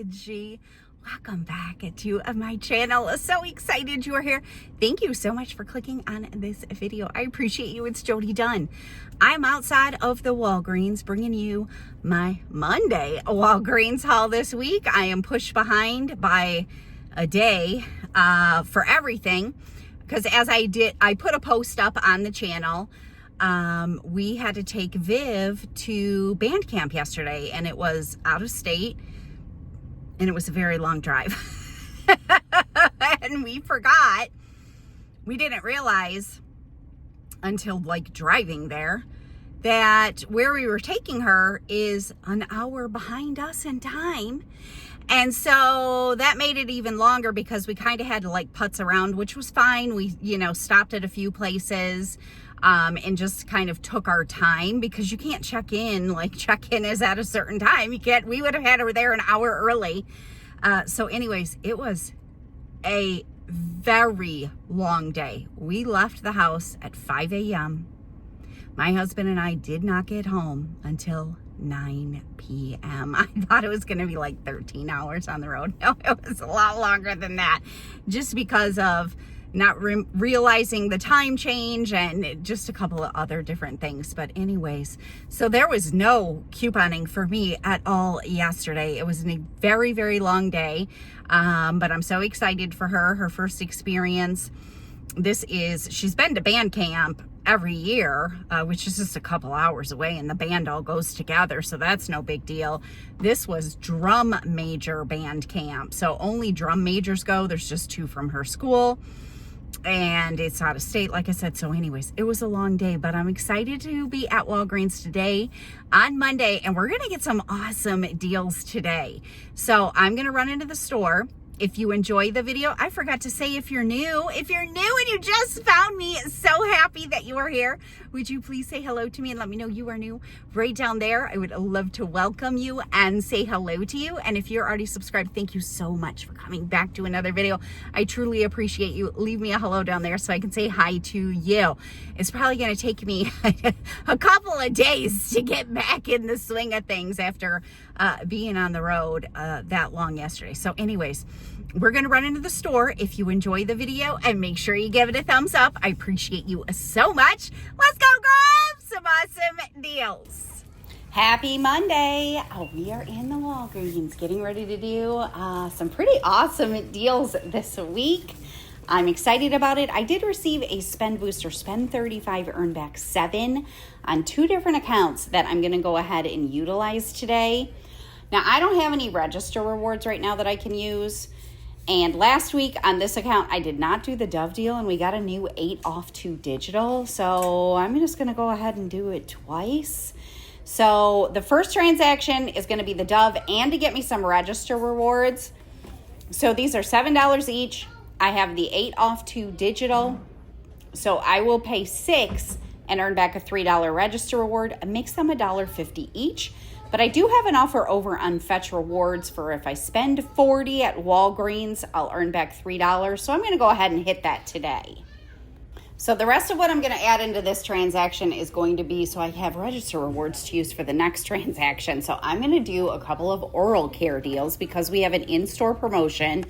G. Welcome back to my channel. So excited you are here. Thank you so much for clicking on this video. I appreciate you. It's Jody Dunn. I'm outside of the Walgreens bringing you my Monday Walgreens haul this week. I am pushed behind by a day for everything because as I put a post up on the channel. We had to take Viv to band camp yesterday, and it was out of state, and it was a very long drive. And we forgot, we didn't realize until like driving there that where we were taking her is an hour behind us in time. And so that made it even longer because we kind of had to like putz around, which was fine. We, stopped at a few places. And just kind of took our time because you can't check in is at a certain time. We would have had her there an hour early. So anyways, it was a very long day. We left the house at 5 a.m. My husband and I did not get home until 9 p.m. I thought it was going to be like 13 hours on the road. No, it was a lot longer than that just because of not realizing the time change and just a couple of other different things. But anyways, so there was no couponing for me at all yesterday. It was a very, very long day. But I'm so excited for her first experience. She's been to band camp every year, which is just a couple hours away, and the band all goes together. So that's no big deal. This was drum major band camp. So only drum majors go. There's just 2 from her school. And it's out of state, like I said. So anyways, it was a long day, but I'm excited to be at Walgreens today on Monday, and we're going to get some awesome deals today. So I'm going to run into the store. If you enjoy the video, I forgot to say, if you're new and you just found me, so happy that you are here. Would you please say hello to me and let me know you are new right down there? I would love to welcome you and say hello to you. And if you're already subscribed, thank you so much for coming back to another video. I truly appreciate you. Leave me a hello down there so I can say hi to you. It's probably going to take me a couple of days to get back in the swing of things after being on the road that long yesterday. So anyways, we're going to run into the store. If you enjoy the video, and make sure you give it a thumbs up. I appreciate you so much. Let's go grab some awesome deals. Happy Monday. We are in the Walgreens getting ready to do some pretty awesome deals this week. I'm excited about it. I did receive a spend booster, spend 35, earn back 7 on 2 different accounts that I'm going to go ahead and utilize today. Now, I don't have any register rewards right now that I can use. And last week on this account, I did not do the Dove deal, and we got a new 8 off 2 digital. So I'm just going to go ahead and do it twice. So the first transaction is going to be the Dove and to get me some register rewards. So these are $7 each. I have the 8 off 2 digital. So I will pay $6 and earn back a $3 register reward. It makes them $1.50 each. But I do have an offer over on Fetch Rewards for if I spend $40 at Walgreens, I'll earn back $3. So I'm going to go ahead and hit that today. So the rest of what I'm going to add into this transaction is going to be so I have register rewards to use for the next transaction. So I'm going to do a couple of oral care deals because we have an in-store promotion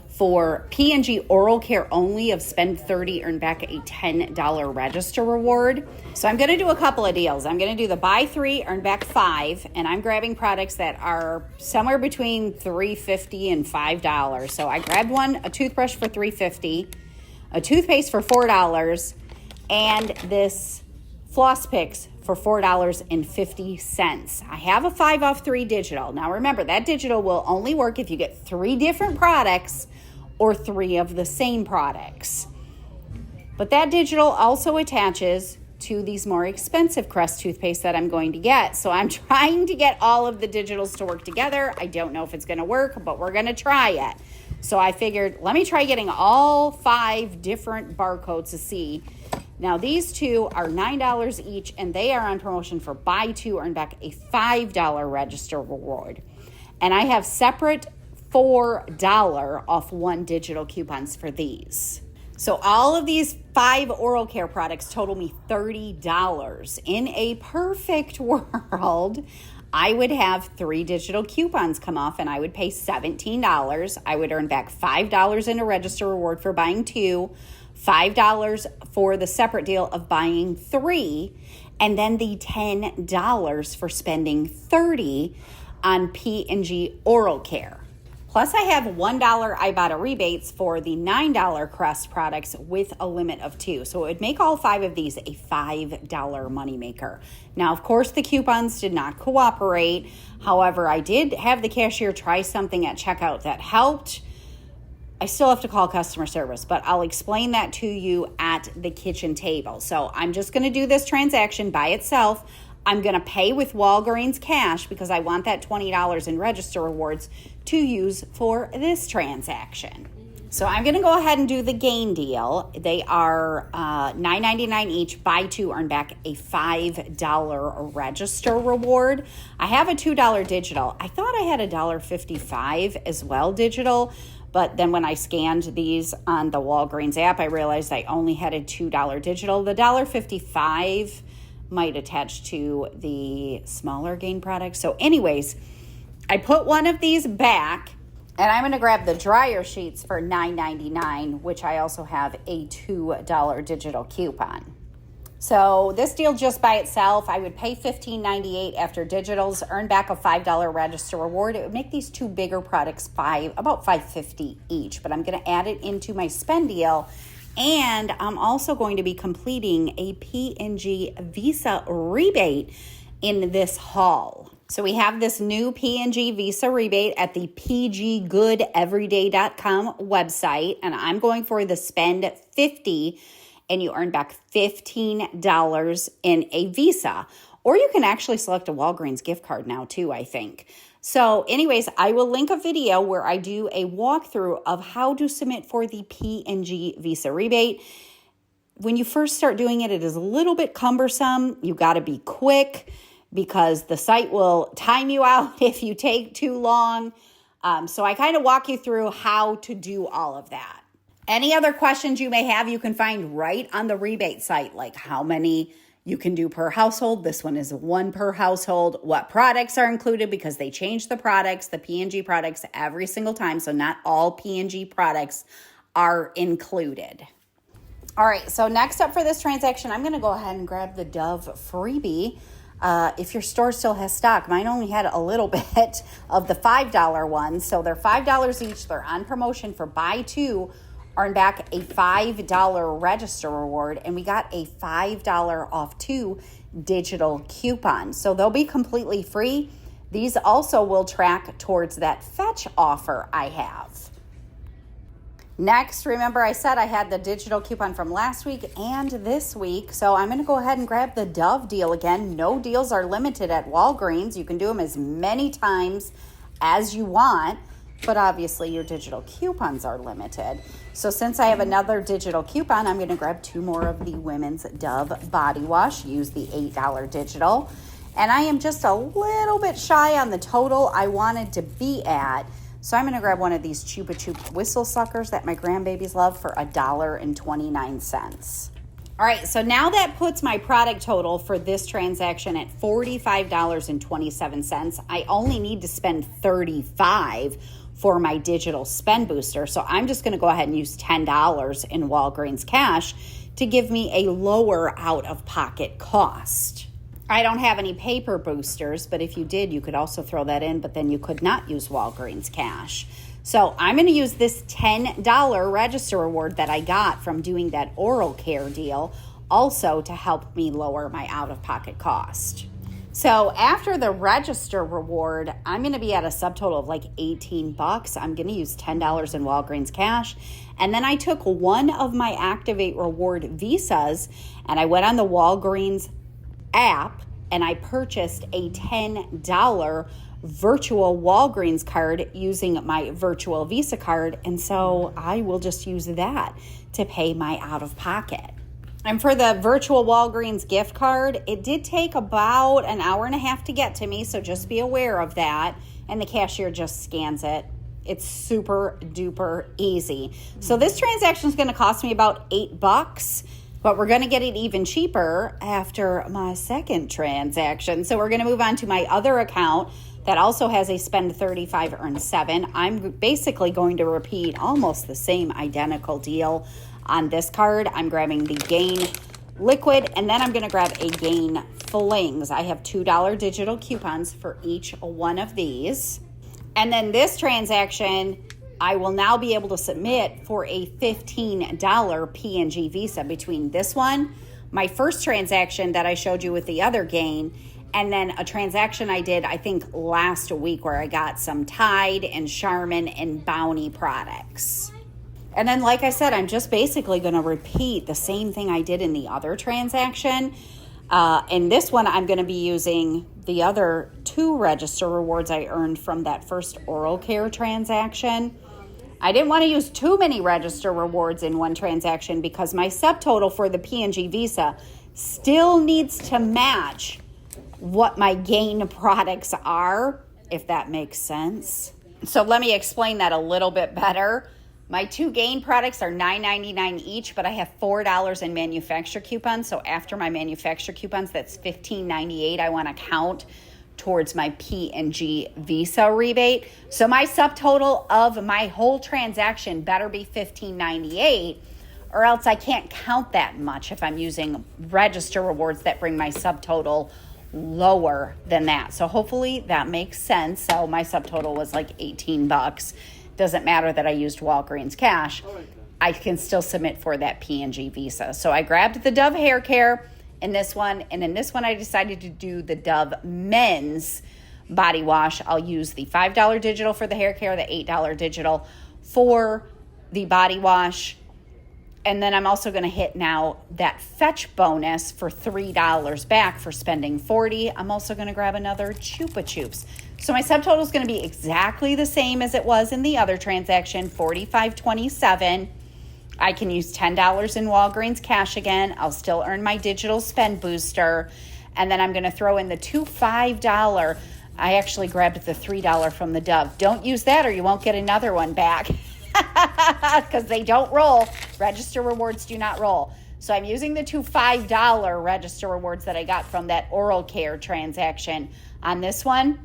for P&G oral care only of spend 30, earn back a $10 register reward. So I'm going to do a couple of deals. I'm going to do the buy 3, earn back 5, and I'm grabbing products that are somewhere between $3.50 and $5. So I grabbed a toothbrush for $3.50, a toothpaste for $4, and this floss picks for $4.50. I have a 5 off 3 digital. Now remember, that digital will only work if you get 3 different products or 3 of the same products. But that digital also attaches to these more expensive Crest toothpaste that I'm going to get. So I'm trying to get all of the digitals to work together. I don't know if it's going to work, but we're going to try it. So I figured, let me try getting all 5 different barcodes to see. Now these 2 are $9 each, and they are on promotion for buy 2, earn back a $5 register reward. And I have separate $4 off 1 digital coupons for these. So all of these 5 oral care products total me $30. In a perfect world, I would have 3 digital coupons come off and I would pay $17. I would earn back $5 in a register reward for buying 2, $5 for the separate deal of buying 3, and then the $10 for spending $30 on P&G oral care. Plus, I have $1 IBOTTA rebates for the $9 Crest products with a limit of 2. So it would make all 5 of these a $5 moneymaker. Now, of course, the coupons did not cooperate. However, I did have the cashier try something at checkout that helped. I still have to call customer service, but I'll explain that to you at the kitchen table. So I'm just going to do this transaction by itself. I'm going to pay with Walgreens cash because I want that $20 in register rewards to use for this transaction. So I'm going to go ahead and do the gain deal. They are $9.99 each. Buy 2, earn back a $5 register reward. I have a $2 digital. I thought I had a $1.55 as well digital, but then when I scanned these on the Walgreens app, I realized I only had a $2 digital. The $1.55 might attach to the smaller gain product. So anyways, I put one of these back, and I'm going to grab the dryer sheets for $9.99, which I also have a $2 digital coupon. So this deal just by itself, I would pay $15.98 after digitals, earn back a $5 register reward. It would make these 2 bigger products about $5.50 each, but I'm going to add it into my spend deal. And I'm also going to be completing a P&G Visa rebate in this haul. So we have this new P&G Visa rebate at the pggoodeveryday.com website. And I'm going for the spend 50 and you earn back $15 in a Visa. Or you can actually select a Walgreens gift card now too, I think. So anyways, I will link a video where I do a walkthrough of how to submit for the P&G Visa rebate. When you first start doing it, it is a little bit cumbersome. You got to be quick because the site will time you out if you take too long. So I kind of walk you through how to do all of that. Any other questions you may have, you can find right on the rebate site, like how many you can do per household. This one is 1 per household. What products are included because they change the products, the P&G products every single time. So not all P&G products are included. All right, so next up for this transaction, I'm going to go ahead and grab the Dove freebie. If your store still has stock, mine only had a little bit of the $5 ones. So they're $5 each. They're on promotion for buy 2. Earn back a $5 register reward, and we got a $5 off 2 digital coupon. So they'll be completely free. These also will track towards that fetch offer I have. Next, remember I said I had the digital coupon from last week and this week. So I'm going to go ahead and grab the Dove deal again. No deals are limited at Walgreens. You can do them as many times as you want. But obviously your digital coupons are limited. So since I have another digital coupon, I'm going to grab 2 more of the Women's Dove Body Wash. Use the $8 digital. And I am just a little bit shy on the total I wanted to be at. So I'm going to grab one of these Chupa Chup whistle suckers that my grandbabies love for $1.29. All right, so now that puts my product total for this transaction at $45.27. I only need to spend $35 for my digital spend booster. So I'm just going to go ahead and use $10 in Walgreens cash to give me a lower out-of-pocket cost. I don't have any paper boosters, but if you did, you could also throw that in, but then you could not use Walgreens cash. So I'm going to use this $10 register reward that I got from doing that oral care deal also to help me lower my out-of-pocket cost. So after the register reward, I'm going to be at a subtotal of like $18. I'm going to use $10 in Walgreens cash. And then I took one of my Activate Reward Visas and I went on the Walgreens app and I purchased a $10 virtual Walgreens card using my virtual Visa card. And so I will just use that to pay my out-of-pocket. And for the virtual Walgreens gift card, it did take about an hour and a half to get to me, so just be aware of that. And the cashier just scans it. It's super duper easy. So this transaction is going to cost me about $8. But we're going to get it even cheaper after my second transaction. So we're going to move on to my other account that also has a spend 35, earn 7. I'm basically going to repeat almost the same identical deal on this card. I'm grabbing the Gain Liquid, and then I'm going to grab a Gain Flings. I have $2 digital coupons for each one of these. And then this transaction, I will now be able to submit for a $15 P&G Visa between this one, my first transaction that I showed you with the other Gain, and then a transaction I did, I think, last week where I got some Tide and Charmin and Bounty products. And then, like I said, I'm just basically going to repeat the same thing I did in the other transaction. In this one, I'm going to be using the other 2 register rewards I earned from that first oral care transaction. I didn't want to use too many register rewards in one transaction because my subtotal for the P&G Visa still needs to match what my Gain products are, if that makes sense. So let me explain that a little bit better. My 2 Gain products are $9.99 each, but I have $4 in manufacturer coupons. So after my manufacturer coupons, that's $15.98. I want to count towards my P&G Visa rebate. So my subtotal of my whole transaction better be $15.98, or else I can't count that much if I'm using register rewards that bring my subtotal lower than that. So hopefully that makes sense. So my subtotal was like $18. Doesn't matter that I used Walgreens cash. I can still submit for that P&G Visa. So I grabbed the Dove hair care in this one, and in this one I decided to do the Dove men's body wash. I'll use the $5 digital for the hair care, the $8 digital for the body wash. And then I'm also going to hit now that fetch bonus for $3 back for spending $40. I'm also going to grab another Chupa Chups. So my subtotal is going to be exactly the same as it was in the other transaction, $45.27. I can use $10 in Walgreens cash again. I'll still earn my digital spend booster. And then I'm going to throw in the 2 $5. I actually grabbed the $3 from the Dove. Don't use that or you won't get another one back. Because they don't roll. Register rewards do not roll. So I'm using the 2 $5 register rewards that I got from that oral care transaction on this one.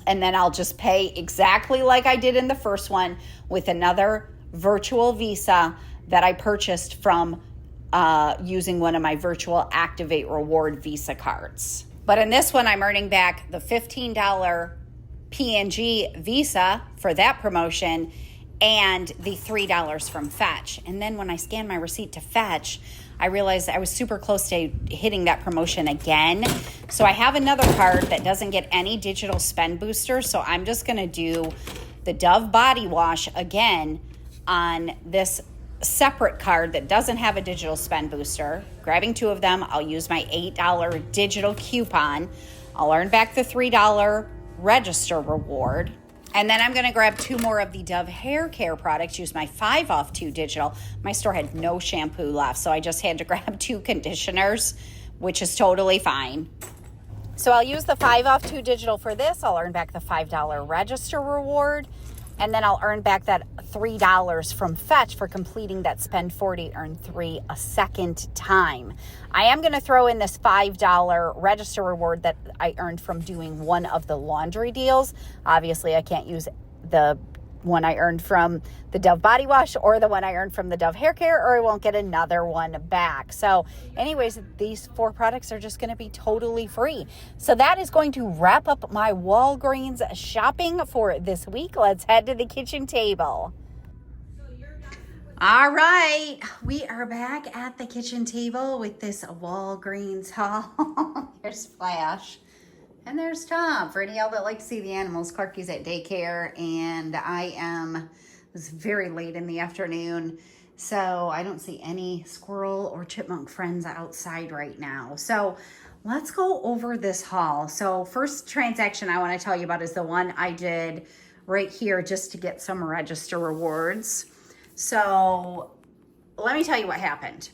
And then I'll just pay exactly like I did in the first one with another virtual Visa that I purchased from using one of my virtual Activate Reward Visa cards. But in this one, I'm earning back the $15 P&G Visa for that promotion and the $3 from Fetch. And then when I scanned my receipt to Fetch, I realized I was super close to hitting that promotion again. So I have another card that doesn't get any digital spend booster. So I'm just going to do the Dove body wash again on this separate card that doesn't have a digital spend booster. Grabbing 2 of them, I'll use my $8 digital coupon. I'll earn back the $3 register reward. And then I'm going to grab 2 more of the Dove hair care products, use my 5 off 2 digital. My store had no shampoo left, so I just had to grab 2 conditioners, which is totally fine. So I'll use the 5 off 2 digital for this. I'll earn back the $5 register reward. And then I'll earn back that $3 from Fetch for completing that spend 40, earn 3 a second time. I am going to throw in this $5 register reward that I earned from doing one of the laundry deals. Obviously, I can't use the one I earned from the Dove body wash or the one I earned from the Dove hair care, or I won't get another one back. So anyways, these 4 products are just going to be totally free. So that is going to wrap up my Walgreens shopping for this week. Let's head to the kitchen table. All right, we are back at the kitchen table with this Walgreens haul. Here's Flash. And there's Tom. For any of y'all that like to see the animals, Clarky's at daycare, and it was very late in the afternoon, so I don't see any squirrel or chipmunk friends outside right now. So let's go over this haul. So first transaction I want to tell you about is the one I did right here just to get some register rewards. So let me tell you what happened.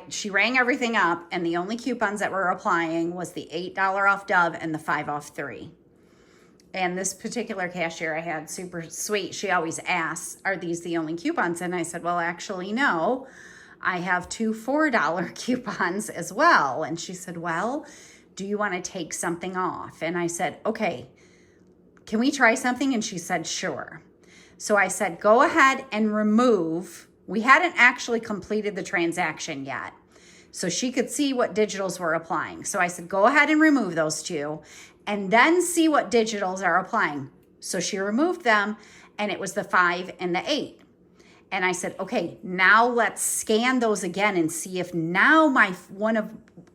She rang everything up, and the only coupons that were applying was the $8 off Dove and the 5 off 3. And this particular cashier I had, super sweet, she always asks, are these the only coupons? And I said, well, actually, no. I have 2 $4 coupons as well. And she said, well, do you want to take something off? And I said, okay, can we try something? And she said, sure. So I said, go ahead and remove. We hadn't actually completed the transaction yet, so she could see what digitals were applying. So I said, go ahead and remove those 2 and then see what digitals are applying. So she removed them, and it was the 5 and the 8. And I said, okay, now let's scan those again and see if now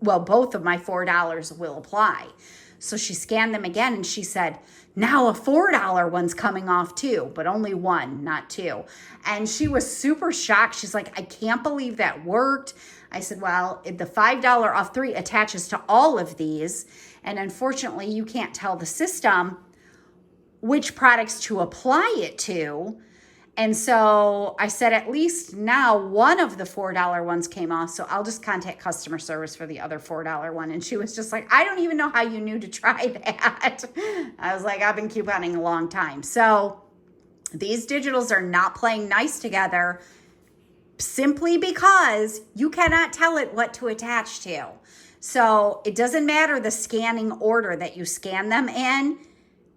both of my $4 will apply. So she scanned them again, and she said, now a $4 one's coming off too, but only 1, not 2. And she was super shocked. She's like, I can't believe that worked. I said, well, the $5 off 3 attaches to all of these. And unfortunately, you can't tell the system which products to apply it to. And so I said, at least now one of the $4 ones came off, so I'll just contact customer service for the other $4 one. And she was just like, I don't even know how you knew to try that. I was like, I've been couponing a long time. So these digitals are not playing nice together simply because you cannot tell it what to attach to. So it doesn't matter the scanning order that you scan them in,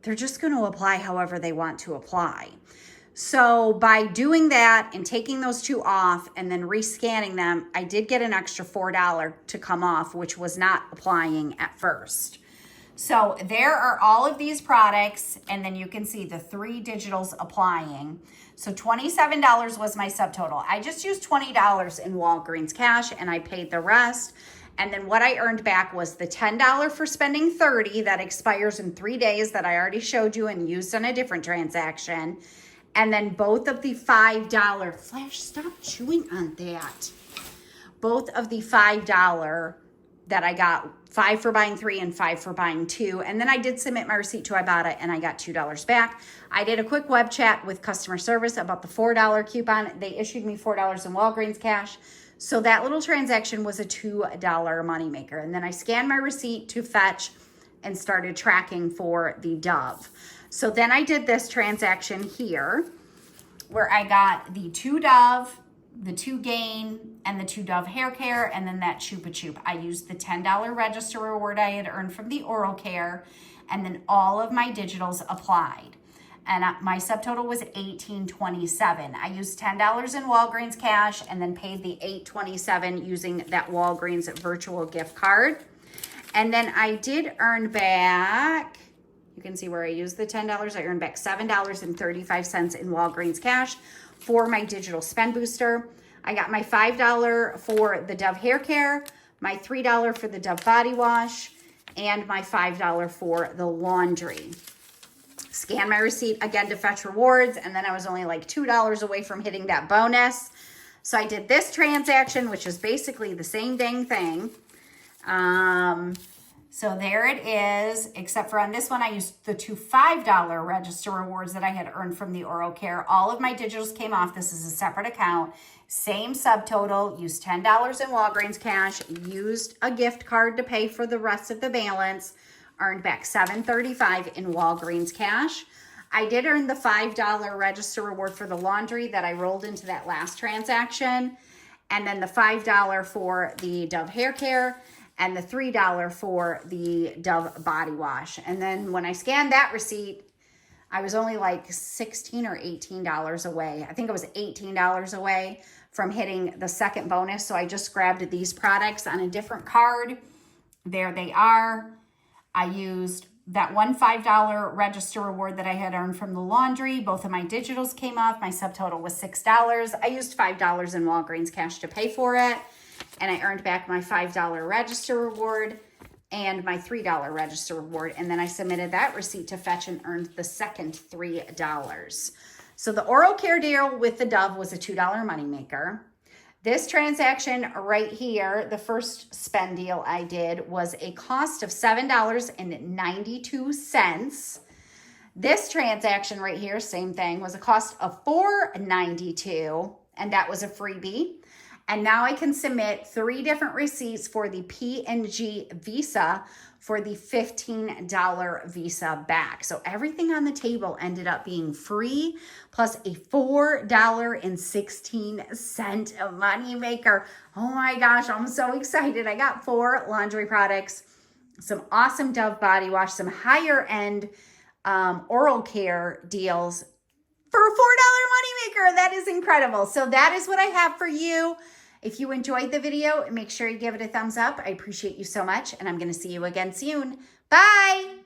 they're just going to apply however they want to apply. So by doing that and taking those 2 off and then rescanning them, I did get an extra $4 to come off, which was not applying at first. So there are all of these products, and then you can see the 3 digitals applying. So $27 was my subtotal. I just used $20 in Walgreens cash, and I paid the rest. And then what I earned back was the $10 for spending $30 that expires in 3 days that I already showed you and used on a different transaction. And then both of the $5, Flash, stop chewing on that. Both of the $5 that I got, 5 for buying 3 and 5 for buying 2. And then I did submit my receipt to IBOTTA, and I got $2 back. I did a quick web chat with customer service about the $4 coupon. They issued me $4 in Walgreens cash. So that little transaction was a $2 moneymaker. And then I scanned my receipt to fetch and started tracking for the Dove. So then I did this transaction here where I got the 2 Dove, the 2 Gain, and the 2 Dove hair care, and then that Chupa Chup. I used the $10 register reward I had earned from the oral care, and then all of my digitals applied. And my subtotal was $18.27. I used $10 in Walgreens cash and then paid the $8.27 using that Walgreens virtual gift card. And then I did earn back, you can see where I used the $10. I earned back $7.35 in Walgreens cash for my digital spend booster. I got my $5 for the Dove hair care, my $3 for the Dove body wash, and my $5 for the laundry. Scan my receipt again to fetch rewards, and then I was only like $2 away from hitting that bonus. So I did this transaction, which is basically the same dang thing. So there it is, except for on this one, I used the 2 $5 register rewards that I had earned from the oral care. All of my digitals came off. This is a separate account. Same subtotal, used $10 in Walgreens cash, used a gift card to pay for the rest of the balance, earned back $7.35 in Walgreens cash. I did earn the $5 register reward for the laundry that I rolled into that last transaction, and then the $5 for the Dove hair care, and the $3 for the Dove body wash. And then when I scanned that receipt, I was only like $16 or $18 away. I think it was $18 away from hitting the second bonus. So I just grabbed these products on a different card. There they are. I used that one $5 register reward that I had earned from the laundry. Both of my digitals came off. My subtotal was $6. I used $5 in Walgreens cash to pay for it. And I earned back my $5 register reward and my $3 register reward. And then I submitted that receipt to fetch and earned the second $3. So the oral care deal with the Dove was a $2 moneymaker. This transaction right here, the first spend deal I did, was a cost of $7.92. This transaction right here, same thing, was a cost of $4.92, and that was a freebie. And now I can submit 3 different receipts for the P&G Visa for the $15 Visa back. So everything on the table ended up being free, plus a $4.16 money maker. Oh my gosh, I'm so excited. I got 4 laundry products, some awesome Dove body wash, some higher end oral care deals for a $4 money maker. That is incredible. So that is what I have for you. If you enjoyed the video, make sure you give it a thumbs up. I appreciate you so much, and I'm going to see you again soon. Bye.